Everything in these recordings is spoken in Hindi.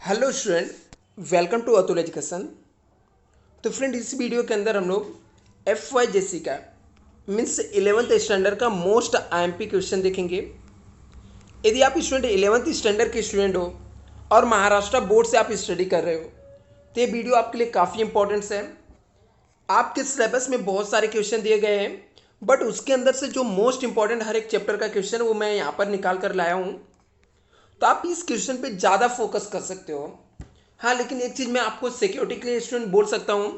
Hello student, welcome to Atul education. तो फ्रेंड, इस वीडियो के अंदर हम लोग एफ वाई जे सी का मीन्स 11th स्टैंडर्ड का मोस्ट आईएमपी क्वेश्चन देखेंगे। यदि आप स्टूडेंट 11th स्टैंडर्ड के स्टूडेंट हो और महाराष्ट्र बोर्ड से आप स्टडी कर रहे हो तो ये वीडियो आपके लिए काफ़ी इंपॉर्टेंट है। आपके सिलेबस में बहुत सारे क्वेश्चन दिए गए हैं, बट उसके अंदर से जो मोस्ट इंपॉर्टेंट हर एक चैप्टर का क्वेश्चन वो मैं यहाँ पर निकाल कर लाया हूँ, तो आप इस क्वेश्चन पे ज़्यादा फोकस कर सकते हो। हाँ, लेकिन एक चीज़ मैं आपको सिक्योरिटी के लिए स्टूडेंट बोल सकता हूँ,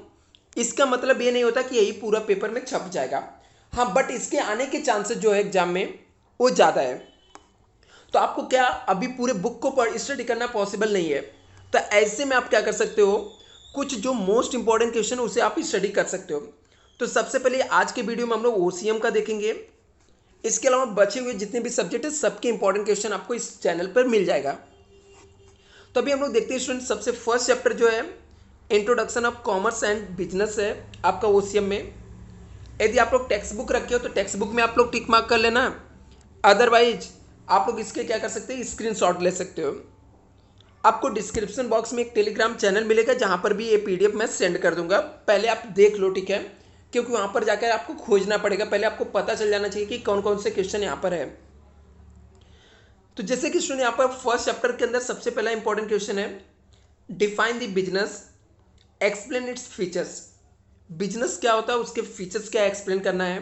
इसका मतलब ये नहीं होता कि यही पूरा पेपर में छप जाएगा। हाँ, बट इसके आने के चांसेस जो है एग्जाम में वो ज़्यादा है। तो आपको क्या अभी पूरे बुक को पढ़ स्टडी करना पॉसिबल नहीं है, तो ऐसे में आप क्या कर सकते हो, कुछ जो मोस्ट इंपॉर्टेंट क्वेश्चन उसे आप स्टडी कर सकते हो। तो सबसे पहले आज के वीडियो में हम लोग ओसीएम का देखेंगे। इसके अलावा बचे हुए जितने भी सब्जेक्ट है सबके इंपॉर्टेंट क्वेश्चन आपको इस चैनल पर मिल जाएगा। तो अभी हम लोग देखते हैं स्टूडेंट, सबसे फर्स्ट चैप्टर जो है introduction of commerce and business है आपका ओसीएम में। यदि आप लोग टेक्स्ट बुक रखे हो तो टेक्स्ट बुक में आप लोग टिक मार्क कर लेना, अदरवाइज आप लोग इसके क्या कर सकते हैं, स्क्रीनशॉट ले सकते हो। आपको डिस्क्रिप्शन बॉक्स में एक टेलीग्राम चैनल मिलेगा जहां पर भी ये पीडीएफ मैं सेंड कर दूंगा, पहले आप देख लो, ठीक है, क्योंकि वहां पर जाकर आपको खोजना पड़ेगा, पहले आपको पता चल जाना चाहिए कि कौन कौन से क्वेश्चन यहाँ पर है। तो जैसे कि स्टूडेंट यहाँ पर फर्स्ट चैप्टर के अंदर सबसे पहला इंपॉर्टेंट क्वेश्चन है, define the business, explain its features. Business क्या होता है, उसके फीचर्स क्या एक्सप्लेन करना है।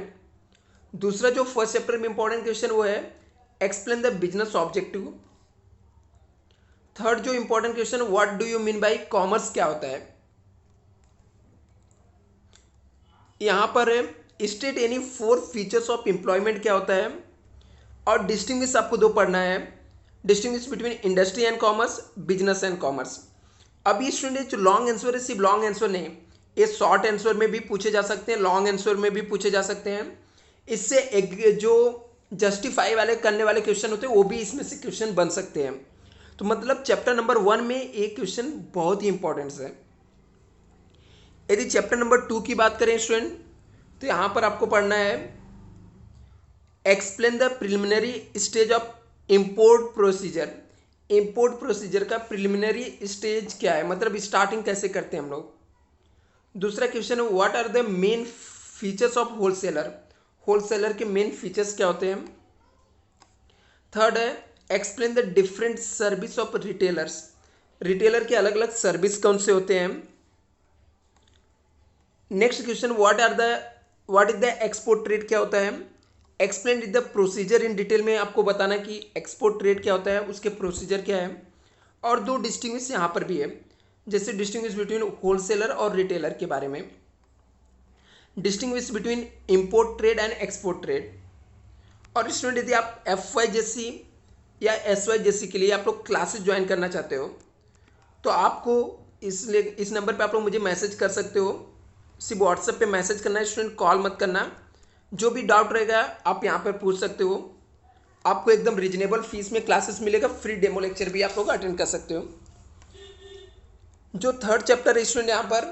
दूसरा जो फर्स्ट चैप्टर में इंपॉर्टेंट क्वेश्चन वो है, explain the business objective. Third जो important question, what do you mean by commerce, क्या होता है। यहां पर state any 4 features of employment, क्या होता है। और डिस्टिंग्विश आपको दो पढ़ना है, distinguish between industry and commerce, business and commerce. अभी स्टूडेंट जो लॉन्ग आंसर है, सिर्फ लॉन्ग आंसर नहीं, ये शॉर्ट आंसर में भी पूछे जा सकते हैं, लॉन्ग आंसर में भी पूछे जा सकते हैं। इससे एक जो जस्टिफाई वाले करने वाले क्वेश्चन होते हैं वो भी इसमें से क्वेश्चन बन सकते हैं। तो मतलब चैप्टर नंबर 1 में एक क्वेश्चन बहुत ही इंपॉर्टेंट है। यदि चैप्टर नंबर 2 की बात करें स्टूडेंट, तो यहां पर आपको पढ़ना है, explain the preliminary stage of import procedure. Import procedure का प्रिलिमिनरी स्टेज क्या है, मतलब स्टार्टिंग कैसे करते हैं हम लोग। दूसरा क्वेश्चन है, what are the main features of wholesaler. Wholesaler के मेन फीचर्स क्या होते हैं। थर्ड है, explain the different service of retailers. Retailer के अलग अलग सर्विस कौन से होते हैं। Next question, what is the export trade, क्या होता है। Explain the procedure in detail में आपको बताना कि एक्सपोर्ट ट्रेड क्या होता है, उसके प्रोसीजर क्या है। और दो डिस्टिंग्विश यहाँ पर भी है, जैसे डिस्टिंग्विश बिटवीन होलसेलर और रिटेलर के बारे में, distinguish between import trade and export trade. और स्टूडेंट, यदि आप एफ वाई जैसी या एस वाई जैसी के लिए आप लोग क्लासेस ज्वाइन करना चाहते हो तो आपको इस नंबर पे आप लोग मुझे मैसेज कर सकते हो। सिर्फ व्हाट्सएप पे मैसेज करना है स्टूडेंट, कॉल मत करना। जो भी डाउट रहेगा आप यहाँ पर पूछ सकते हो। आपको एकदम रिजनेबल फीस में क्लासेस मिलेगा, फ्री डेमो लेक्चर भी आप लोग अटेंड कर सकते हो। जो थर्ड चैप्टर है स्टूडेंट यहाँ पर,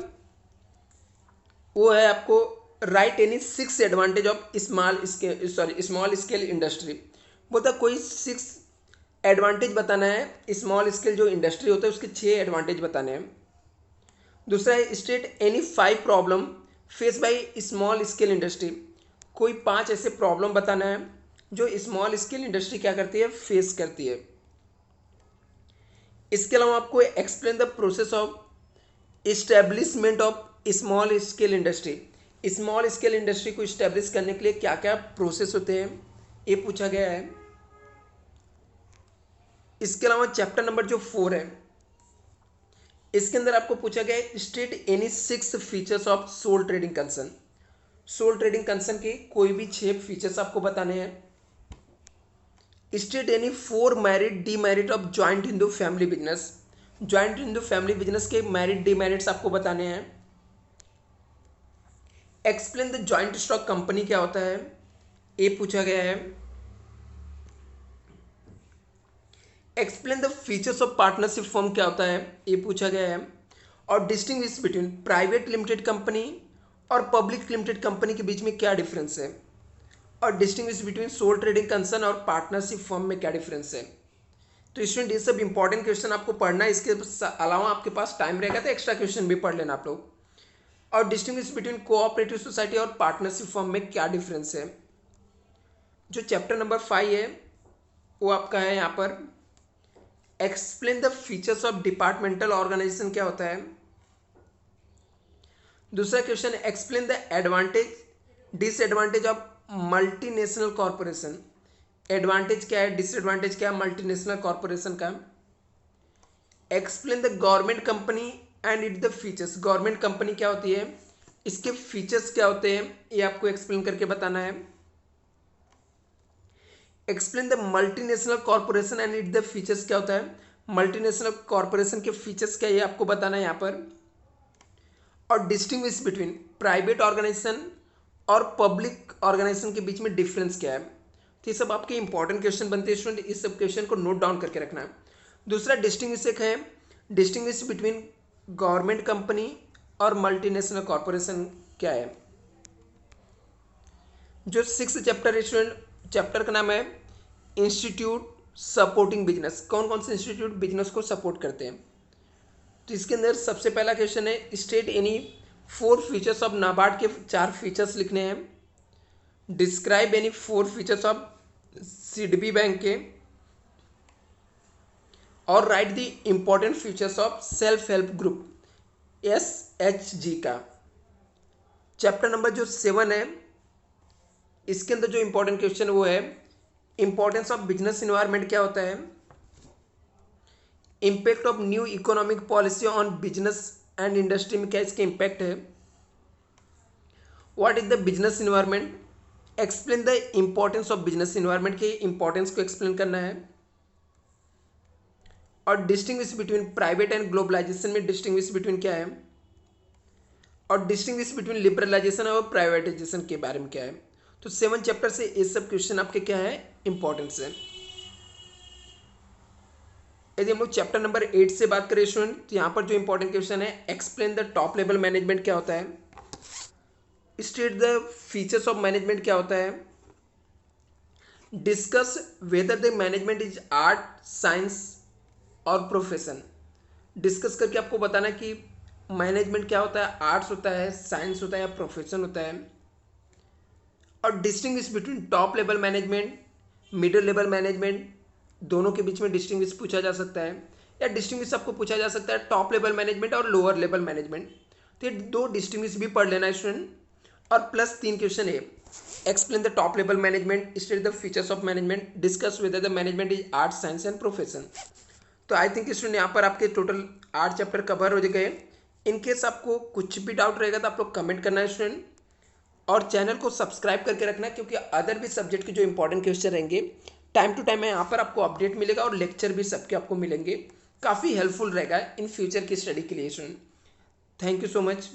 वो है आपको right any 6 advantage of small scale industry. बोलता कोई 6 एडवांटेज बताना है, स्मॉल स्केल जो इंडस्ट्री होता है उसके 6 एडवांटेज बताने हैं। दूसरा है, state any 5 problem face by small scale industry. कोई 5 ऐसे प्रॉब्लम बताना है जो स्मॉल स्केल इंडस्ट्री क्या करती है, फेस करती है। इसके अलावा आपको explain the process of establishment of small scale industry. Small scale industry को इस्टेब्लिश करने के लिए क्या क्या प्रोसेस होते हैं, ये पूछा गया है। इसके अलावा चैप्टर नंबर जो 4 है, इसके अंदर आपको पूछा गया है, state any 6 features of sole trading concern. Sole trading concern के कोई भी 6 फीचर्स आपको बताने हैं। State any 4 merit demerit of joint Hindu family business. Joint Hindu family business के मैरिट डीमेरिट्स आपको बताने हैं। Explain the joint stock company, क्या होता है, ये पूछा गया है। Explain the features of partnership firm, क्या होता है, ये पूछा गया है। और distinguish between private limited company और पब्लिक लिमिटेड कंपनी के बीच में क्या डिफरेंस है। और distinguish between sole trading concern और पार्टनरशिप फॉर्म में क्या डिफरेंस है। तो स्टूडेंट ये सब इंपॉर्टेंट क्वेश्चन आपको पढ़ना है, इसके अलावा आपके पास टाइम रहेगा तो एक्स्ट्रा क्वेश्चन भी पढ़ लेना आप लोग। और डिस्टिंग्विश बिटवीन कोऑपरेटिव सोसाइटी और पार्टनरशिप फॉर्म में क्या डिफरेंस है। जो चैप्टर नंबर 5 है वो आपका है यहाँ पर explain the features of departmental organisation क्या होता है। दूसरा question explain the advantage disadvantage of multinational corporation. Advantage क्या है, डिसएडवांटेज क्या है मल्टीनेशनल कॉर्पोरेशन का। Explain the government company and it the features. Government company क्या होती है, इसके फीचर्स क्या होते हैं, ये आपको एक्सप्लेन करके बताना है। Explain the multinational corporation and it the features क्या होता है, मल्टीनेशनल कॉर्पोरेशन के फीचर्स क्या है ये आपको बताना है यहाँ पर। और डिस्टिंग्विश बिटवीन प्राइवेट ऑर्गेनाइजेशन और पब्लिक ऑर्गेनाइजेशन के बीच में डिफरेंस क्या है। तो ये सब आपके इंपॉर्टेंट क्वेश्चन बनते हैं स्टूडेंट, इस सब क्वेश्चन को नोट डाउन करके रखना है। दूसरा डिस्टिंग्विश एक है डिस्टिंग्विश बिटवीन गवर्नमेंट कंपनी और मल्टीनेशनल कॉर्पोरेशन क्या है। जो 6th चैप्टर है स्टूडेंट, चैप्टर का नाम है इंस्टीट्यूट सपोर्टिंग बिजनेस। कौन कौन से इंस्टीट्यूट बिजनेस को सपोर्ट करते हैं। तो इसके अंदर सबसे पहला क्वेश्चन है state any 4 features of NABARD के 4 फीचर्स लिखने हैं। Describe any 4 features of SIDBI bank के, और right the important features of self help group SHG का। चैप्टर नंबर जो 7 है इसके अंदर जो इंपॉर्टेंट क्वेश्चन वो है इंपॉर्टेंस ऑफ बिजनेस इन्वायरमेंट क्या होता है। Impact of new economic policy on business and industry में क्या इसके इम्पैक्ट है। What is the business environment, explain the importance of business environment के इंपॉर्टेंस को एक्सप्लेन करना है। और distinguish between private and globalisation में डिस्टिंग्विश बिटवीन क्या है, और डिस्टिंग्विश बिटवीन लिबरलाइजेशन और प्राइवेटाइजेशन के बारे में क्या है। तो 7 चैप्टर से ये सब क्वेश्चन आपके क्या है इंपॉर्टेंस है। यदि हम लोग चैप्टर नंबर 8 से बात करें स्टूडेंट, तो यहाँ पर जो इंपॉर्टेंट क्वेश्चन है explain the top level management क्या होता है, state the features of management क्या होता है, discuss whether the management is art science और प्रोफेशन। डिस्कस करके आपको बताना कि मैनेजमेंट क्या होता है, आर्ट्स होता है, साइंस होता है या प्रोफेशन होता है। और distinguish between top level management middle level management, दोनों के बीच में डिस्टिंग्विश पूछा जा सकता है, या डिस्टिंग्विश आपको पूछा जा सकता है टॉप लेवल मैनेजमेंट और लोअर लेवल मैनेजमेंट। तो ये 2 डिस्टिंग्विश भी पढ़ लेना है स्टूडेंट। और प्लस 3 क्वेश्चन है explain the top level management, state the features of management, discuss whether the management is art science and profession. तो आई थिंक स्टूडेंट यहाँ पर आपके टोटल 8 चैप्टर कवर हो गए। इनकेस आपको कुछ भी डाउट रहेगा तो आप लोग कमेंट करना है स्टूडेंट, और चैनल को सब्सक्राइब करके रखना क्योंकि अदर भी सब्जेक्ट के जो इंपॉर्टेंट क्वेश्चन रहेंगे टाइम टू टाइम यहाँ पर आपको अपडेट मिलेगा, और लेक्चर भी सबके आपको मिलेंगे। काफ़ी हेल्पफुल रहेगा इन फ्यूचर की स्टडी के लिए student. Thank you so much.